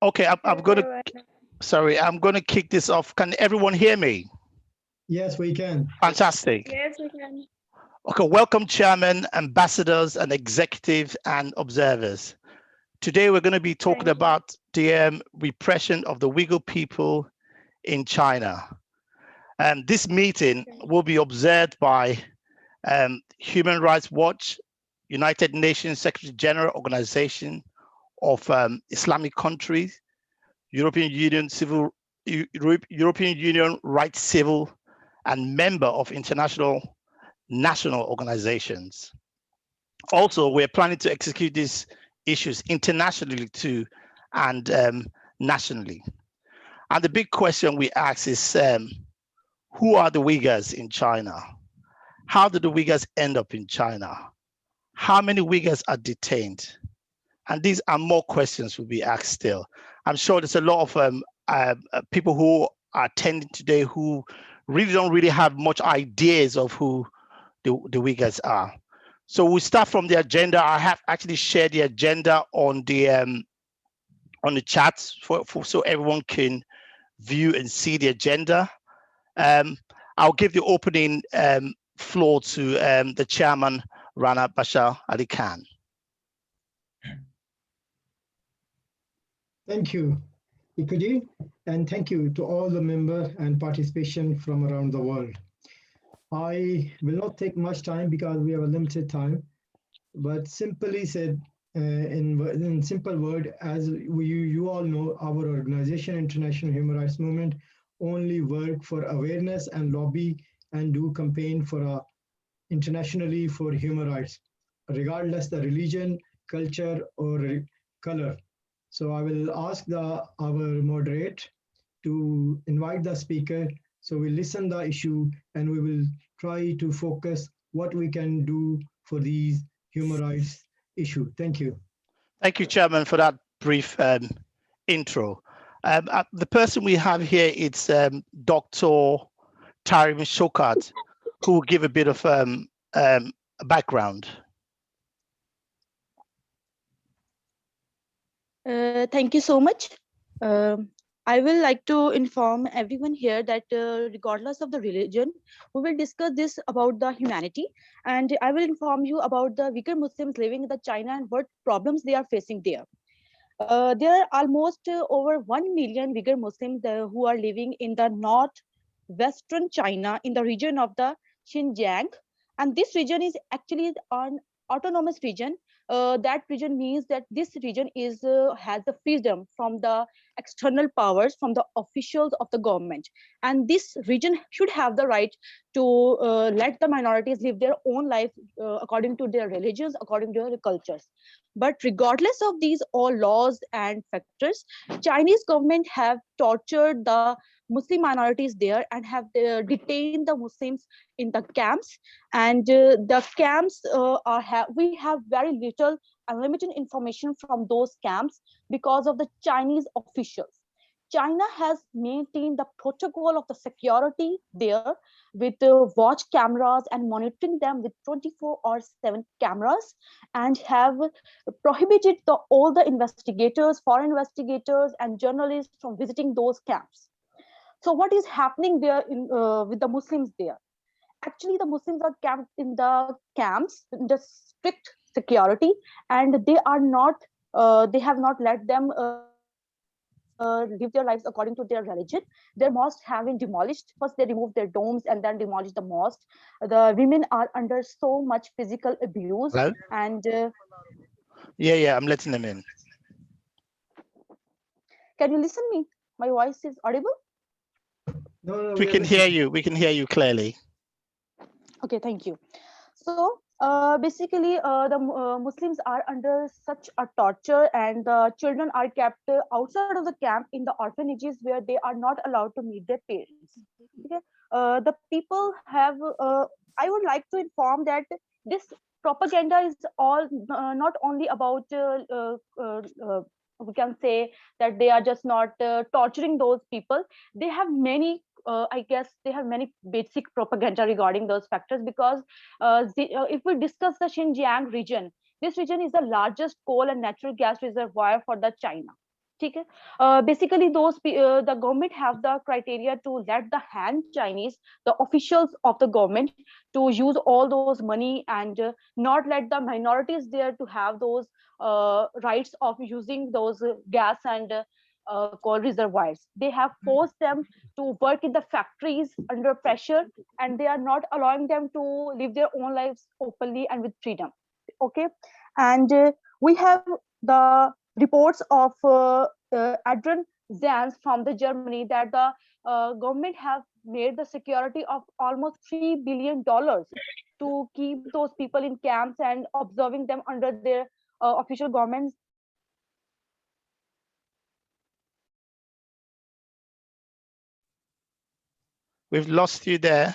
Okay, I'm going to, sorry, I'm going to kick this off. Can everyone hear me? Yes, we can. Fantastic. Yes, we can. Okay, welcome chairman, ambassadors and executives and observers. Today we're going to be talking Thank you. about the repression of the Uyghur people in China. This meeting will be observed by Human Rights Watch, United Nations Secretary General Organization of Islamic countries, European Union European Union Rights Civil, and member of international national organizations. Also, we're planning to execute these issues internationally too, and nationally. And the big question we ask is, who are the Uyghurs in China? How did the Uyghurs end up in China? How many Uyghurs are detained? And these are more questions will be asked still. I'm sure there's a lot of people who are attending today who don't really have much ideas of who the Uyghurs are. So we start from the agenda. I have actually shared the agenda on the chat so everyone can view and see the agenda. I'll give the opening floor to the chairman, Rana Basharat Ali Khan. Thank you, Igoche, and thank you to all the members and participation from around the world. I will not take much time because we have a limited time, but simply said, in simple word, as you all know, our organization, International Human Rights Movement, only work for awareness and lobby and do campaign for internationally for human rights, regardless the religion, culture, or color. So I will ask our moderator to invite the speaker. So we listen the issue and we will try to focus what we can do for these human rights issue. Thank you. Thank you, Chairman, for that brief intro. The person we have here is Dr. Tahrim Shaukat, who will give a bit of background. Thank you so much. I will like to inform everyone here that regardless of the religion, we will discuss this about the humanity, and I will inform you about the Uyghur Muslims living in the China and what problems they are facing there. There are almost over 1 million Uyghur Muslims who are living in the northwestern China in the region of the Xinjiang, and this region is actually an autonomous region. That region means that this region is has the freedom from the external powers, from the officials of the government, and this region should have the right to let the minorities live their own life according to their religions, according to their cultures. But regardless of these all laws and factors, Chinese government have tortured the Muslim minorities there and have detained the Muslims in the camps. And the camps we have very little and limited information from those camps because of the Chinese officials. China has maintained the protocol of the security there with watch cameras and monitoring them with 24/7 cameras, and have prohibited all the investigators, foreign investigators, and journalists from visiting those camps. So what is happening there with the Muslims there? Actually, the Muslims are camped in the camps in the strict security, and they are not. They have not let them live their lives according to their religion. Their mosques have been demolished. First, they removed their domes and then demolished the mosque. The women are under so much physical abuse, Hello? and Yeah, I'm letting them in. can you listen me? My voice is audible. No, We can hear you. We can hear you clearly. Okay, thank you. So basically, the Muslims are under such a torture, and the children are kept outside of the camp in the orphanages where they are not allowed to meet their parents. Okay? The people have. I would like to inform that this propaganda is all not only about. We can say that they are just not torturing those people. They have many I guess they have many basic propaganda regarding those factors, because if we discuss the Xinjiang region, this region is the largest coal and natural gas reservoir for the China. ठीक है. Basically the government have the criteria to let the Han Chinese, the officials of the government, to use all those money, and not let the minorities there to have those rights of using those gas and coal reservoirs. They have forced them to work in the factories under pressure, and they are not allowing them to live their own lives openly and with freedom. Okay. And we have the reports of Adrian Zans from the Germany that the government have made the security of almost $3 billion to keep those people in camps and observing them under their official governments. We've lost you there.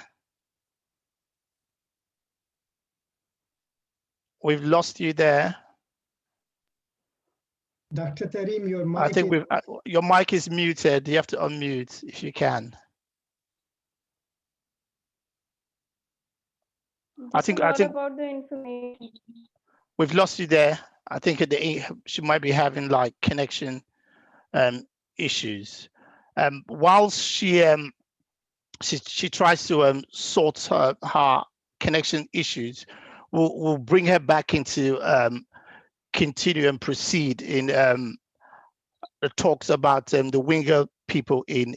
We've lost you there. Dr. Tahrim, your mic I think is... your mic is muted. You have to unmute if you can. I think about the information. We've lost you there. I think she might be having like connection issues. Whilst she tries to sort her connection issues, we'll bring her back into continue and proceed in the talks about the Uighur people in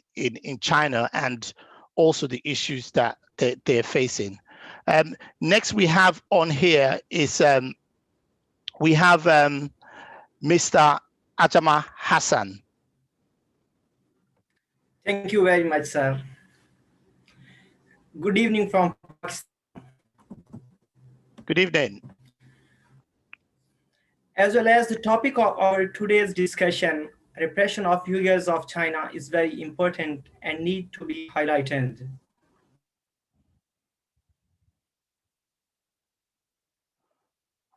China, and also the issues that they're facing. Next we have on here is we have Mr. Ajmal Hassan. Thank you very much, sir. Good evening from Pakistan. Good evening. As well as the topic of our today's discussion, repression of Uyghurs of China is very important and need to be highlighted.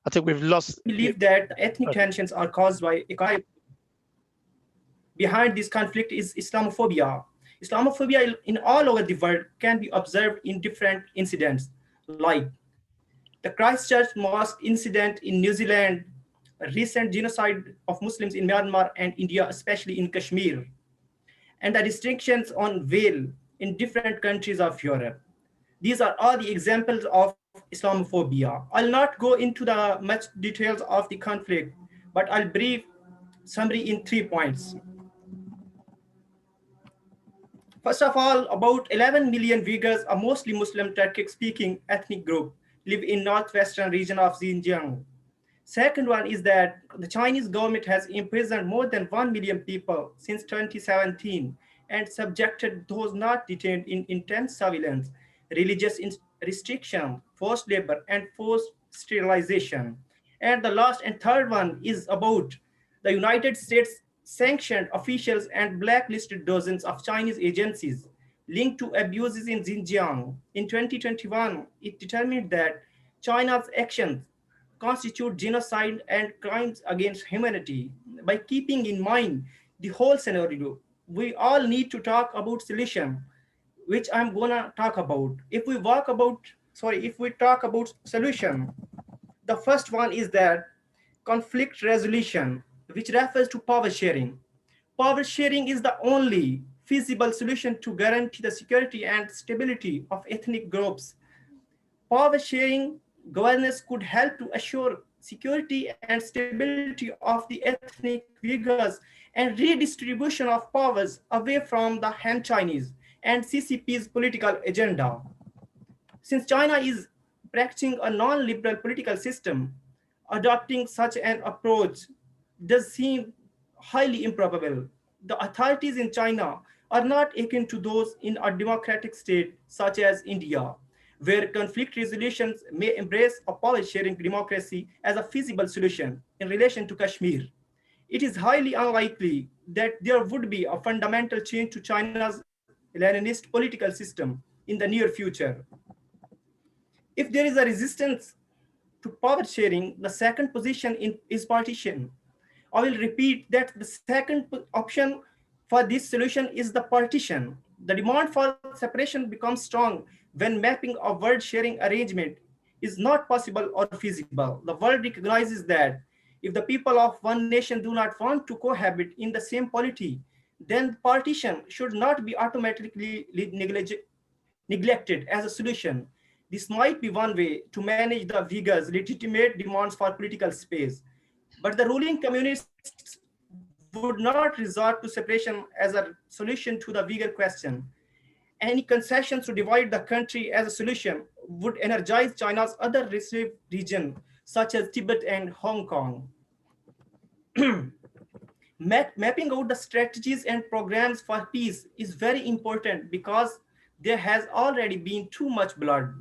I think we've lost. I believe that ethnic tensions are caused by economic. Behind this conflict is Islamophobia. Islamophobia in all over the world can be observed in different incidents, like the Christchurch mosque incident in New Zealand, a recent genocide of Muslims in Myanmar and India, especially in Kashmir, and the restrictions on veil in different countries of Europe. These are all the examples of Islamophobia. I'll not go into the much details of the conflict, but I'll brief summary in 3 points. First of all, about 11 million Uyghurs, a mostly Muslim Turkic-speaking ethnic group, live in northwestern region of Xinjiang. Second one is that the Chinese government has imprisoned more than 1 million people since 2017 and subjected those not detained in intense surveillance, religious restriction, forced labor, and forced sterilization. And the last and third one is about the United States sanctioned officials and blacklisted dozens of Chinese agencies linked to abuses in Xinjiang. In 2021, it determined that China's actions constitute genocide and crimes against humanity. By keeping in mind the whole scenario, we all need to talk about solution, which I'm gonna talk about. If we talk about solution, the first one is that conflict resolution, which refers to power sharing. Power sharing is the only feasible solution to guarantee the security and stability of ethnic groups. Power sharing governance could help to assure security and stability of the ethnic Uyghurs and redistribution of powers away from the Han Chinese and CCP's political agenda. Since China is practicing a non-liberal political system, adopting such an approach does seem highly improbable. The authorities in China are not akin to those in a democratic state such as India, where conflict resolutions may embrace a power-sharing democracy as a feasible solution in relation to Kashmir. It is highly unlikely that there would be a fundamental change to China's Leninist political system in the near future. If there is a resistance to power sharing, the second position is partition. I will repeat that the second option for this solution is the partition. The demand for separation becomes strong when mapping a world sharing arrangement is not possible or feasible. The world recognizes that If the people of one nation do not want to cohabit in the same polity, then partition should not be automatically neglected as a solution. This might be one way to manage the Uyghurs' legitimate demands for political space. But the ruling communists would not resort to separation as a solution to the Uyghur question. Any concessions to divide the country as a solution would energize China's other reserve regions, such as Tibet and Hong Kong. Mapping out the strategies and programs for peace is very important because there has already been too much blood.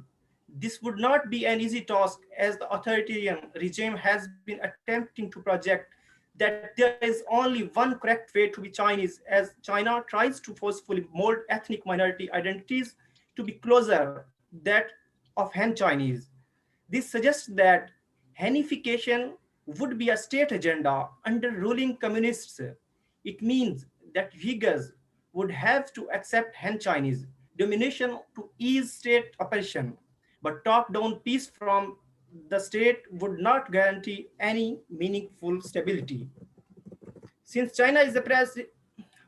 This would not be an easy task as the authoritarian regime has been attempting to project that there is only one correct way to be Chinese as China tries to forcefully mold ethnic minority identities to be closer that of Han Chinese. This suggests that Hanification would be a state agenda under ruling communists. It means that Uyghurs would have to accept Han Chinese domination to ease state oppression, but top-down peace from the state would not guarantee any meaningful stability. Since China is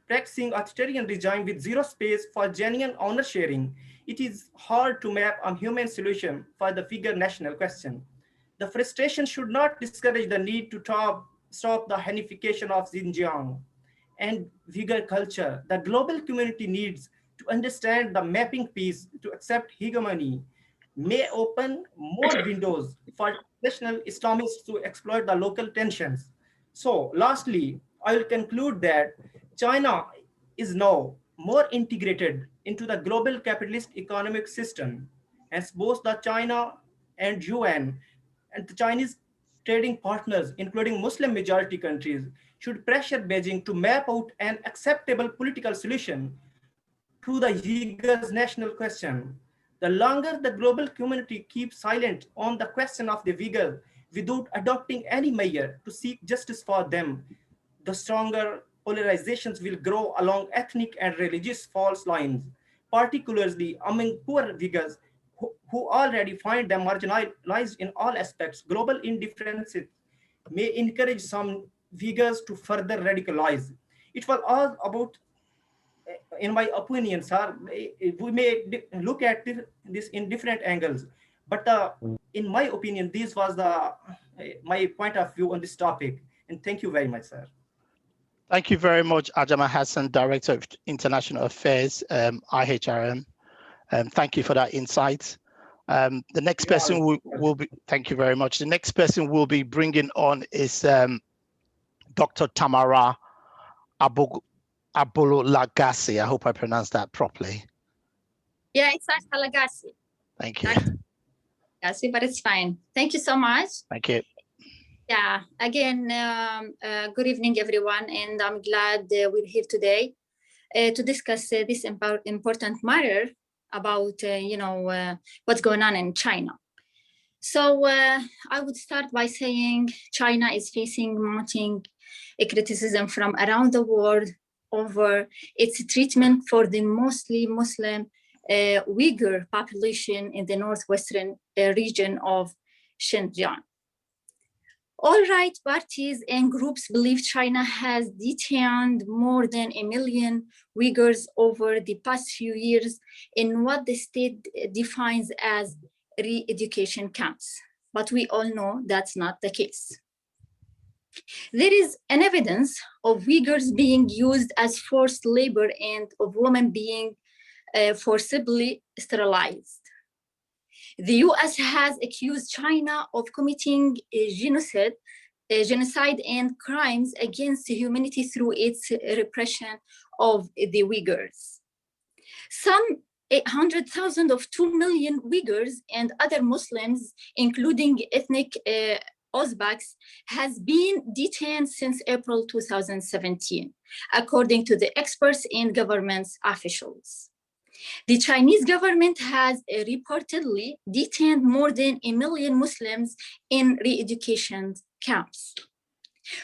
practicing authoritarian regime with zero space for genuine honor sharing, it is hard to map a human solution for the Uyghur national question. The frustration should not discourage the need to stop the Hanification of Xinjiang and Uyghur culture. The global community needs to understand the mapping piece to accept hegemony may open more windows for traditional Islamists to exploit the local tensions. So lastly, I will conclude that China is now more integrated into the global capitalist economic system, as both the China and UN and the Chinese trading partners, including Muslim majority countries, should pressure Beijing to map out an acceptable political solution to the Uyghurs' national question. The longer the global community keeps silent on the question of the Uyghurs without adopting any measure to seek justice for them, the stronger polarizations will grow along ethnic and religious fault lines, particularly among poor Uyghurs who already find them marginalized in all aspects. Global indifferences may encourage some Uyghurs to further radicalize. It was all about, in my opinion, sir, we may look at this in different angles, but in my opinion, this was my point of view on this topic. And thank you very much, sir. Thank you very much, Ajmal Hassan, Director of International Affairs, IHRM. Thank you for that insight. The next person will be, thank you very much. The next person we'll be bringing on is Dr. Tamara Abulagasi. I hope I pronounced that properly. Yeah, it's Lagasi. Thank you. Lagasi, but it's fine. Thank you so much. Thank you. Yeah, again, good evening, everyone, and I'm glad we're here today to discuss this important matter about, what's going on in China. So I would start by saying China is facing mounting criticism from around the world over its treatment for the mostly Muslim Uyghur population in the northwestern region of Xinjiang. All right parties and groups believe China has detained more than 1 million Uyghurs over the past few years in what the state defines as re-education camps. But we all know that's not the case. There is an evidence of Uyghurs being used as forced labor and of women being forcibly sterilized. The US has accused China of committing genocide and crimes against humanity through its repression of the Uyghurs. Some 800,000 of 2 million Uyghurs and other Muslims, including ethnic Uzbeks, has been detained since April 2017, according to the experts and government officials. The Chinese government has reportedly detained more than 1 million Muslims in re-education camps.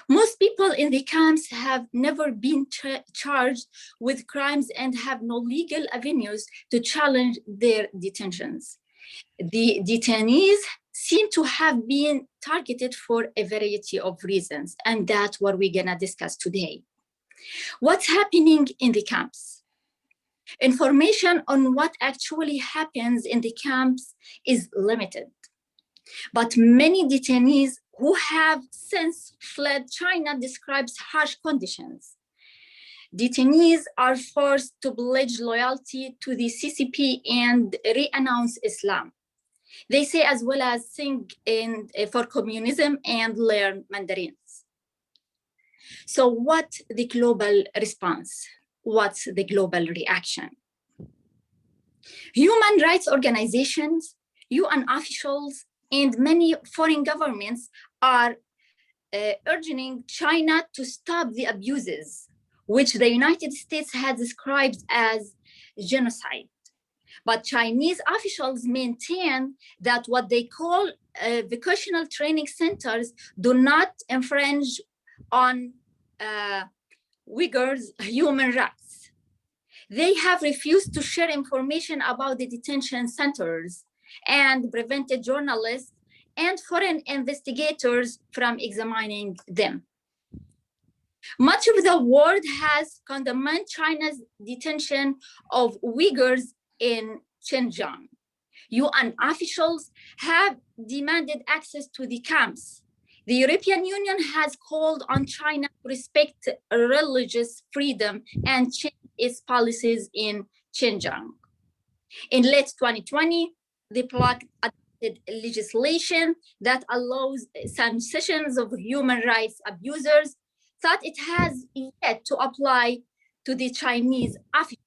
Most people in the camps have never been charged with crimes and have no legal avenues to challenge their detentions. The detainees seem to have been targeted for a variety of reasons, and that's what we're gonna discuss today. What's happening in the camps? Information on what actually happens in the camps is limited, but many detainees who have since fled China describes harsh conditions. Detainees are forced to pledge loyalty to the CCP and re-announce Islam. They say as well as sing for communism and learn Mandarins. So what's the global response? What's the global reaction? Human rights organizations, UN officials, and many foreign governments are urging China to stop the abuses, which the United States has described as genocide. But Chinese officials maintain that what they call vocational training centers do not infringe on Uighurs' human rights. They have refused to share information about the detention centers and prevented journalists and foreign investigators from examining them. Much of the world has condemned China's detention of Uyghurs in Xinjiang. UN officials have demanded access to the camps. The European Union has called on China to respect religious freedom and change its policies in Xinjiang. In late 2020, the bloc adopted legislation that allows sanctions of human rights abusers, thought it has yet to apply to the Chinese officials.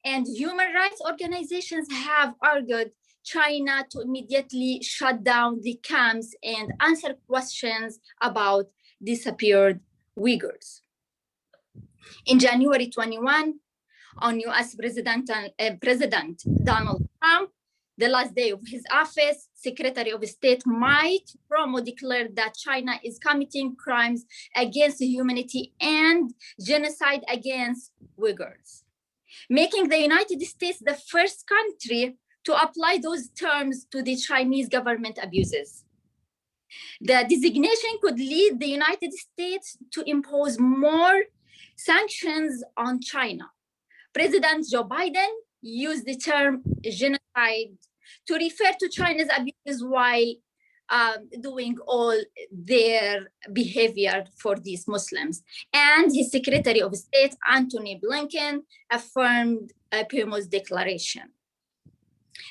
And human rights organizations have argued China to immediately shut down the camps and answer questions about disappeared Uyghurs. In January 21, on US President Donald Trump, the last day of his office, Secretary of State Mike Pompeo declared that China is committing crimes against humanity and genocide against Uyghurs, making the United States the first country to apply those terms to the Chinese government abuses. The designation could lead the United States to impose more sanctions on China. President Joe Biden used the term genocide to refer to China's abuses while doing all their behavior for these Muslims. And his Secretary of State, Antony Blinken, affirmed Pompeo's declaration.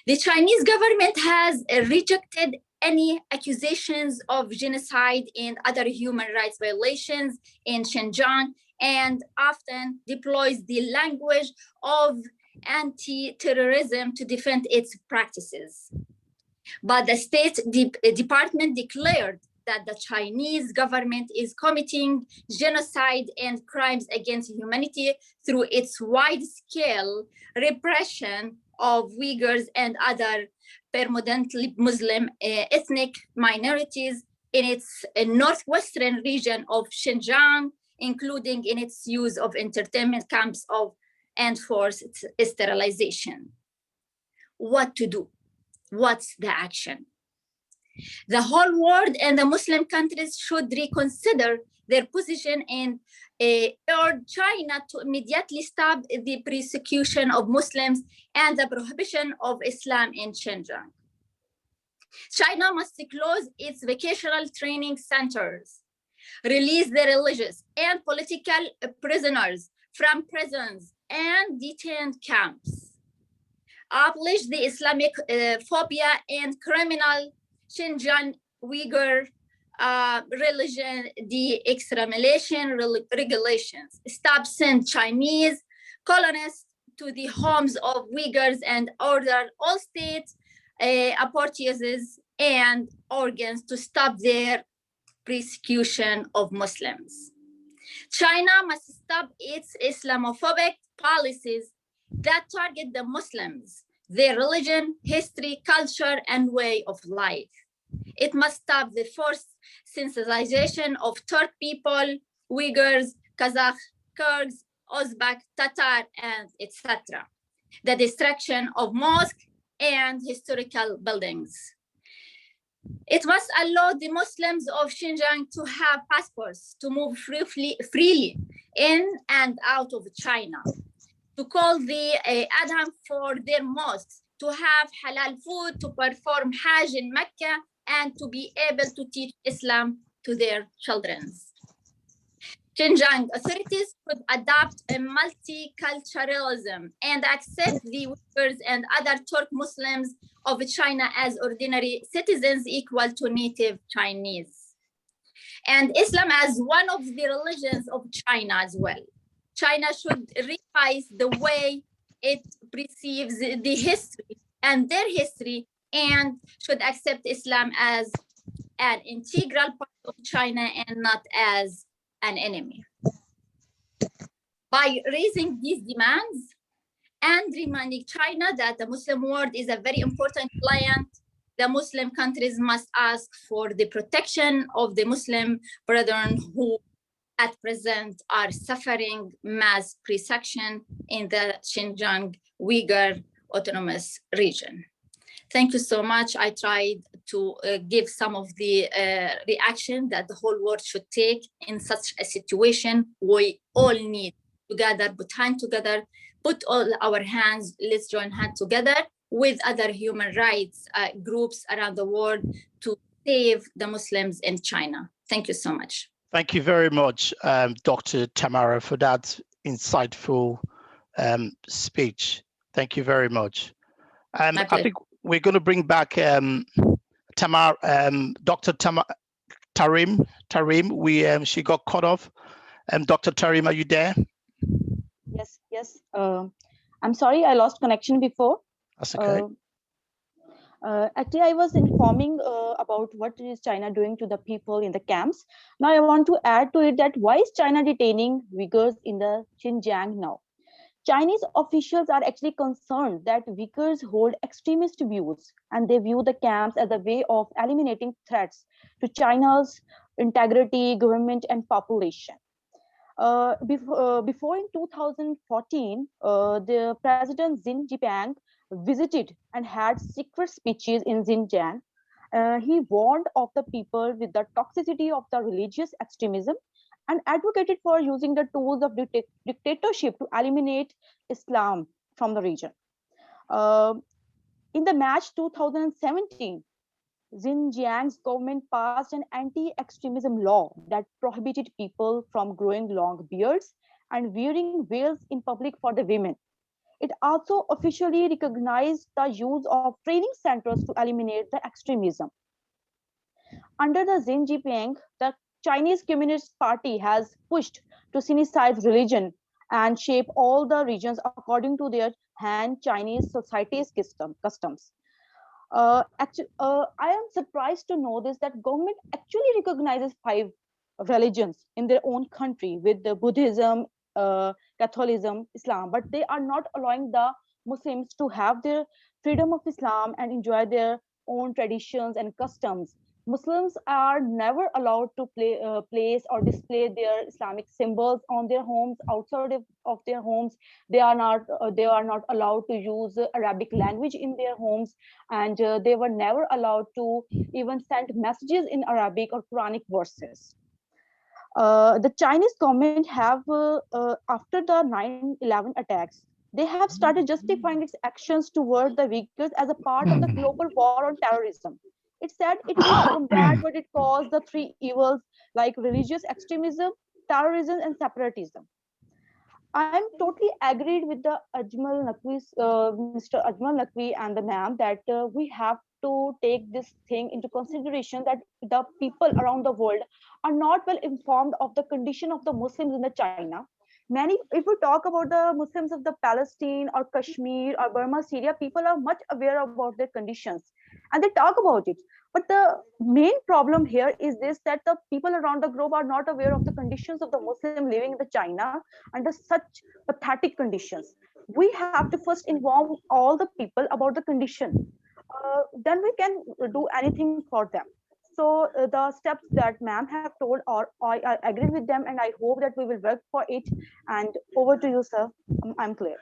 The Chinese government has rejected any accusations of genocide and other human rights violations in Xinjiang, and often deploys the language of anti-terrorism to defend its practices. But the State Department declared that the Chinese government is committing genocide and crimes against humanity through its wide-scale repression of Uyghurs and other predominantly Muslim ethnic minorities in its northwestern region of Xinjiang, including in its use of internment camps and forced sterilization. What to do? What's the action? The whole world and the Muslim countries should reconsider their position and urge China to immediately stop the persecution of Muslims and the prohibition of Islam in Xinjiang. China must close its vocational training centers, release the religious and political prisoners from prisons and detained camps, abolish the Islamic phobia and criminal Xinjiang Uyghur religion de-extermination regulations, stop send Chinese colonists to the homes of Uyghurs and order all state apparatuses and organs to stop their persecution of Muslims. China must stop its Islamophobic policies that target the Muslims, their religion, history, culture, and way of life. It must stop the forced sensitization of Turk people, Uyghurs, Kazakh, Kyrgyz, Uzbek, Tatar, and etc. The destruction of mosques and historical buildings. It must allow the Muslims of Xinjiang to have passports to move freely in and out of China, to call the adhan for their mosques, to have halal food, to perform Hajj in Mecca, and to be able to teach Islam to their children. Xinjiang authorities should adopt a multiculturalism and accept the Uyghurs and other Turk Muslims of China as ordinary citizens equal to native Chinese. And Islam as one of the religions of China as well. China should revise the way it perceives the history and their history, and should accept Islam as an integral part of China and not as an enemy. By raising these demands and reminding China that the Muslim world is a very important client, the Muslim countries must ask for the protection of the Muslim brethren who at present are suffering mass persecution in the Xinjiang Uyghur Autonomous Region. Thank you so much. I tried to give some of the reaction that the whole world should take in such a situation. We all need to gather, put hands together, put all our hands, let's join hands together with other human rights groups around the world to save the Muslims in China. Thank you so much. Thank you very much, Dr. Tamara, for that insightful speech. Thank you very much. I think we're going to bring back Tamara, Dr. Tahrim. She got cut off. Dr. Tahrim, are you there? Yes. I'm sorry, I lost connection before. That's okay. Actually, I was informing about what is China doing to the people in the camps. Now, I want to add to it that why is China detaining Uyghurs in the Xinjiang now? Chinese officials are actually concerned that Uyghurs hold extremist views, and they view the camps as a way of eliminating threats to China's integrity, government, and population. Before in 2014, the President Xi Jinping visited and had secret speeches in Xinjiang. He warned of the people with the toxicity of the religious extremism and advocated for using the tools of dictatorship to eliminate Islam from the region. In the March 2017, Xinjiang's government passed an anti-extremism law that prohibited people from growing long beards and wearing veils in public for the women. It also officially recognized the use of training centers to eliminate the extremism. Under the Xi Jinping, the Chinese Communist Party has pushed to Sinicize religion and shape all the regions according to their Han Chinese society's customs. I am surprised to know this, that government actually recognizes 5 religions in their own country with the Buddhism, Catholicism, Islam, but they are not allowing the Muslims to have their freedom of Islam and enjoy their own traditions and customs. Muslims are never allowed to place or display their Islamic symbols on their homes. Outside of their homes, they are not allowed to use Arabic language in their homes, and they were never allowed to even send messages in Arabic or Quranic verses. The Chinese government have, after the 9/11 attacks, they have started justifying its actions toward the Uyghurs as a part of the global war on terrorism. It said it will combat what it calls the 3 evils like religious extremism, terrorism, and separatism. I'm totally agreed with the Mr. Ajmal Naqvi and the ma'am that we have to take this thing into consideration, that the people around the world are not well informed of the condition of the Muslims in the China. Many, if we talk about the Muslims of the Palestine or Kashmir or Burma, Syria, people are much aware about their conditions and they talk about it. But the main problem here is this, that the people around the globe are not aware of the conditions of the Muslim living in the China under such pathetic conditions. We have to first inform all the people about the condition. Then we can do anything for them. So the steps that ma'am have told, or I agree with them, and I hope that we will work for it. And over to you, sir. I'm clear.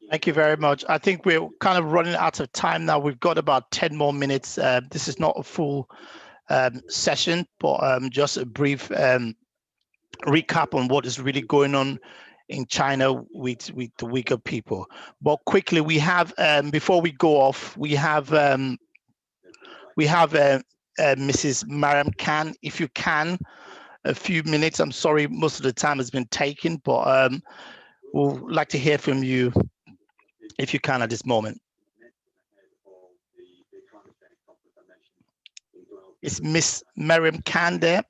Thank you very much. I think we're kind of running out of time now. We've got about 10 more minutes. This is not a full session, but just a brief recap on what is really going on in China with the Uyghur people. But quickly, we have before we go off, we have Mrs. Mariam Khan. If you can, a few minutes. I'm sorry, most of the time has been taken, but we'd like to hear from you if you can at this moment. Is Miss Mariam Khan there?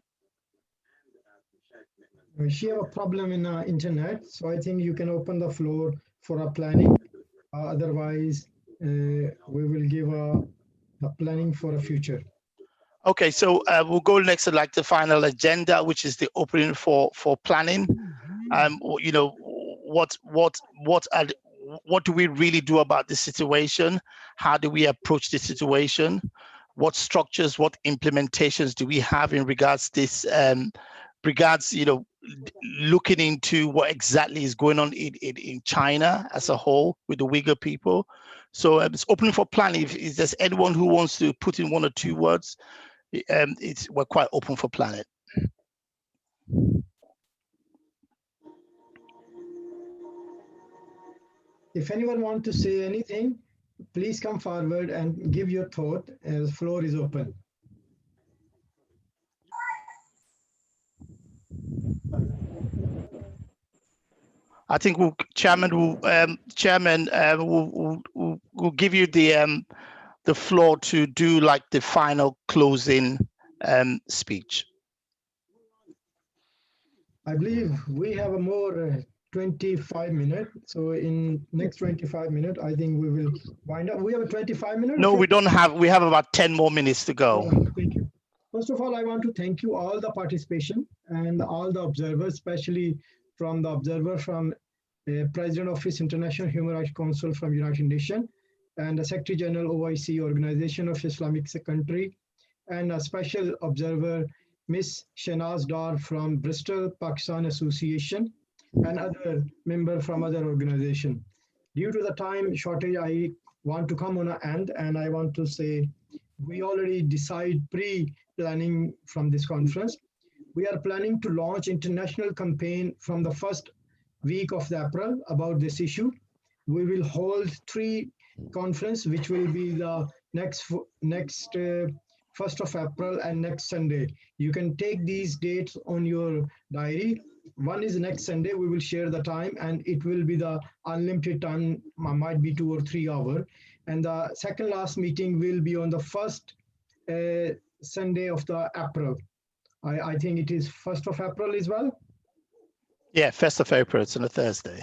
She have a problem in internet, so I think you can open the floor for a planning. Otherwise, we will give a planning for a future. Okay, so we'll go next to like the final agenda, which is the opening for planning. You know, what do we really do about this situation? How do we approach this situation? What structures, what implementations do we have in regards this you know, looking into what exactly is going on in China as a whole with the Uyghur people? So it's open for planning. If there's anyone who wants to put in 1 or 2 words, we're quite open for planning. If anyone wants to say anything, please come forward and give your thought, as the floor is open. I think Chairman will give you the floor to do like the final closing speech. I believe we have a more 25 minutes. So in next 25 minutes, I think we will wind up. We have a 25 minutes. No, we don't have. We have about 10 more minutes to go. Thank you. First of all, I want to thank you all the participation and all the observers, especially from the observer from President Office International Human Rights Council from United Nations and the Secretary General OIC Organization of Islamic Country, and a special observer Miss Shahnaz Dar from Bristol, Pakistan Association, and other members from other organizations. Due to the time shortage, I want to come on an end, and I want to say we already decide pre-planning from this conference. We are planning to launch international campaign from the first week of April about this issue. We will hold 3 conferences, which will be the next 1st of April and next Sunday. You can take these dates on your diary. One is next Sunday, we will share the time, and it will be the unlimited time, might be 2 or 3 hours. And the second last meeting will be on the first Sunday of the April. I think it is 1st of April as well. Yeah, 1st of April, it's on a Thursday.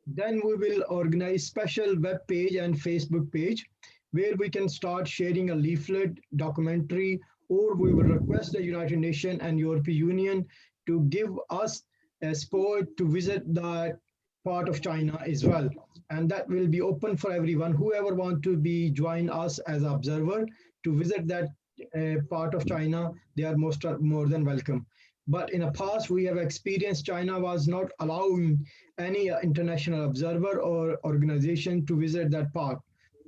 Then we will organize special web page and Facebook page where we can start sharing a leaflet, documentary, or we will request the United Nations and European Union to give us a support to visit that part of China as well. And that will be open for everyone. Whoever wants to join us as an observer to visit that part of China, they are more than welcome. But in the past, we have experienced China was not allowing any international observer or organization to visit that part.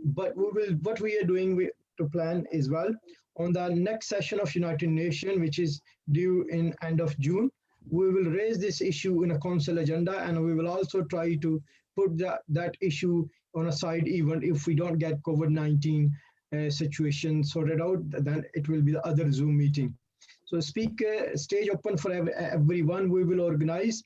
But what we are doing to plan as well, on the next session of United Nations, which is due in end of June, we will raise this issue in a council agenda, and we will also try to put that issue on a side event. If we don't get COVID-19 situation sorted out, then it will be the other Zoom meeting. So stage open for everyone. We will organize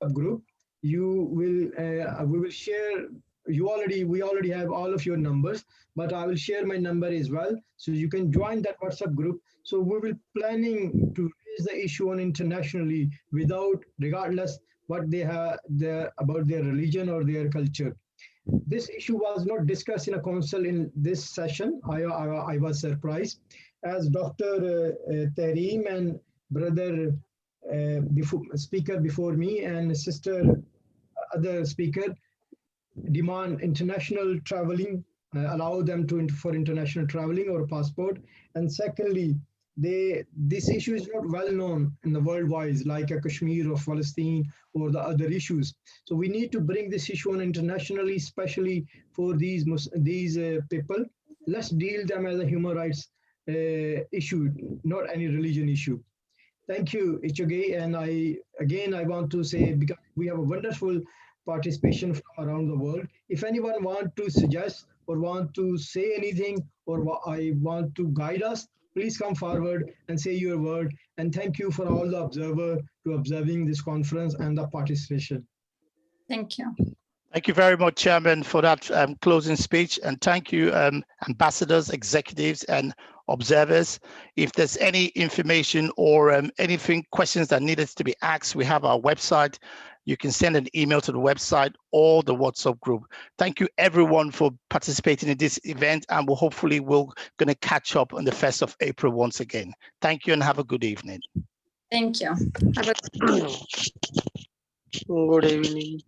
a group. We will share. We already have all of your numbers, but I will share my number as well, so you can join that WhatsApp group. So we will planning to raise the issue on internationally regardless what they have about their religion or their culture. This issue was not discussed in a council in this session. I was surprised, as Dr. Tahrim and brother speaker before me and sister other speaker demand international traveling, allow them for international traveling or passport. And secondly, this issue is not well known in the worldwide, like a Kashmir or Palestine or the other issues. So we need to bring this issue on internationally, especially for these people. Let's deal them as a human rights issue, not any religion issue. Thank you, Ichoge. And I want to say, because we have a wonderful participation from around the world. If anyone want to suggest or want to say anything or I want to guide us, please come forward and say your word. And thank you for all the observer to observing this conference and the participation. Thank you. Thank you very much, Chairman, for that closing speech. And thank you, ambassadors, executives, and observers. If there's any information or anything, questions that needed to be asked, we have our website. You can send an email to the website or the WhatsApp group. Thank you, everyone, for participating in this event. And we'll hopefully we're going to catch up on the 1st of April once again. Thank you and have a good evening. Thank you. Have a Good evening.